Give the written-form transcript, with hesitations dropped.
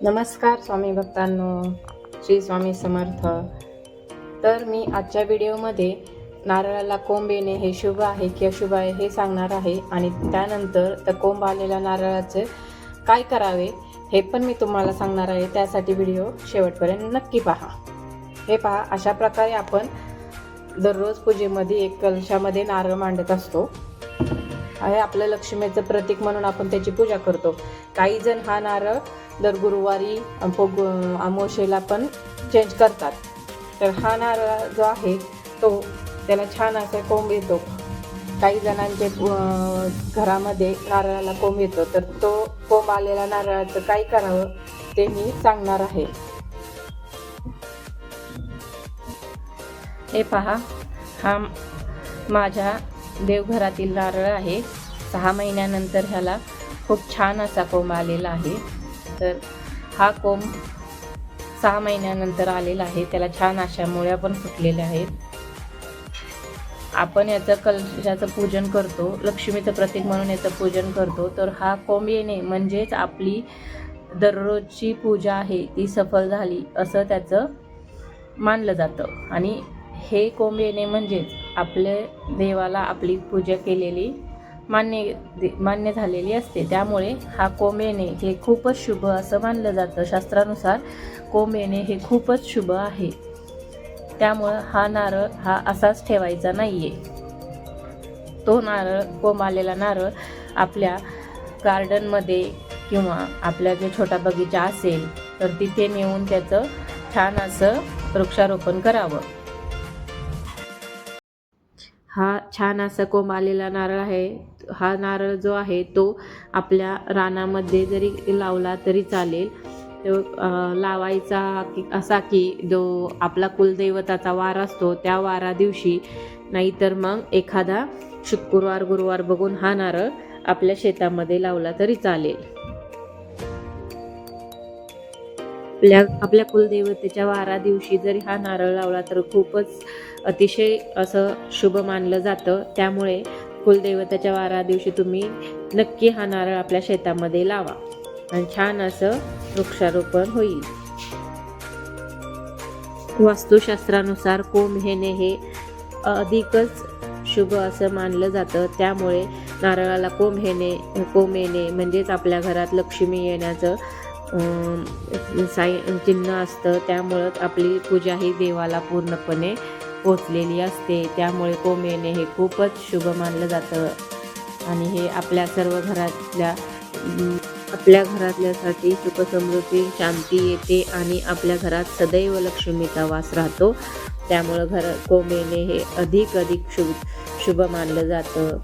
नमस्कार स्वामी भक्तांनो, श्री स्वामी समर्थ. तर मी आजच्या व्हिडिओमध्ये नारळाला कोंब येणे हे शुभ आहे की अशुभ आहे हे सांगणार आहे आणि त्यानंतर त्या कोंब आलेल्या नारळाचे काय करावे हे पण मी तुम्हाला सांगणार आहे. त्यासाठी व्हिडिओ शेवटपर्यंत नक्की पहा. हे पहा, अशा प्रकारे आपण दररोज पूजेमध्ये एक कलशामध्ये नारळ मांडत असतो. हे आपलं लक्ष्मीचं प्रतीक म्हणून आपण त्याची पूजा करतो. काही जण हा नारळ दर गुरुवारी अमावस्येला पण चेंज करतात. तर हा नारळ जो आहे तो त्याला छान असा कोंब येतो. काही जणांचे घरामध्ये नारळाला कोंब येतो. तर तो कोंब आलेला नारळाचं काय करावं ते मी सांगणार आहे. हे पहा, हा माझ्या देवघरातील नारळ आहे. 6 महिन्यानंतर ह्याला खूप छान असा कोंब आलेला आहे. तर हा कोंब 6 महिन्यानंतर आलेला आहे. त्याला छान अशा मुळ्या पण फुटलेल्या आहेत. आपण याचं कलशाचं पूजन करतो, लक्ष्मीचं प्रतीक म्हणून याचं पूजन करतो. तर हा कोंब येणे म्हणजेच आपली दररोजची पूजा आहे ती सफल झाली असं त्याचं मानलं जातं. आणि हे कोंब येणे म्हणजेच आपल्या देवाला आपली पूजा केलेली मान्य झालेली असते. त्यामुळे हा कोंब येणे हे खूपच शुभ असं मानलं जातं. शास्त्रानुसार कोंब येणे हे खूपच शुभ आहे. त्यामुळं हा नारळ हा असाच ठेवायचा नाही आहे. तो नारळ, कोंब आलेला नारळ आपल्या गार्डनमध्ये किंवा आपल्या जो छोटा बगीचा असेल तर तिथे नेऊन त्याचं छान असं वृक्षारोपण करावं. हा छान असा कोंब आलेला नारळ आहे. हा नारळ जो आहे तो आपल्या रानामध्ये जरी लावला तरी चालेल. तो लावायचा असा की जो आपला कुलदैवताचा वार असतो त्या वारा दिवशी, नाहीतर मग एखादा शुक्रवार गुरुवार बघून हा नारळ आपल्या शेतामध्ये लावला तरी चालेल. आपल्या कुलदेवतेच्या वारा दिवशी जरी हा नारळ लावला तर खूपच अतिशय असं शुभ मानलं जातं. त्यामुळे कुलदेवतेच्या वारा दिवशी तुम्ही नक्की हा नारळ आपल्या शेतामध्ये लावा आणि छान असं वृक्षारोपण होईल. वास्तुशास्त्रानुसार कोंब येणे हे अधिकच शुभ असं मानलं जातं. त्यामुळे नारळाला कोंब येणे म्हणजेच आपल्या घरात लक्ष्मी येण्याचं चिन्ह असतं. त्यामुळं आपली पूजा ही देवाला पूर्णपणे पोचलेली असते. त्यामुळे कोंब येणे हे खूपच शुभ मानलं जातं आणि हे आपल्या सर्व घरातल्यासाठी सुख समृद्धी शांती येते आणि आपल्या घरात सदैव लक्ष्मीचा वास राहतो. त्यामुळं कोंब येणे हे अधिक शुभ मानलं जातं.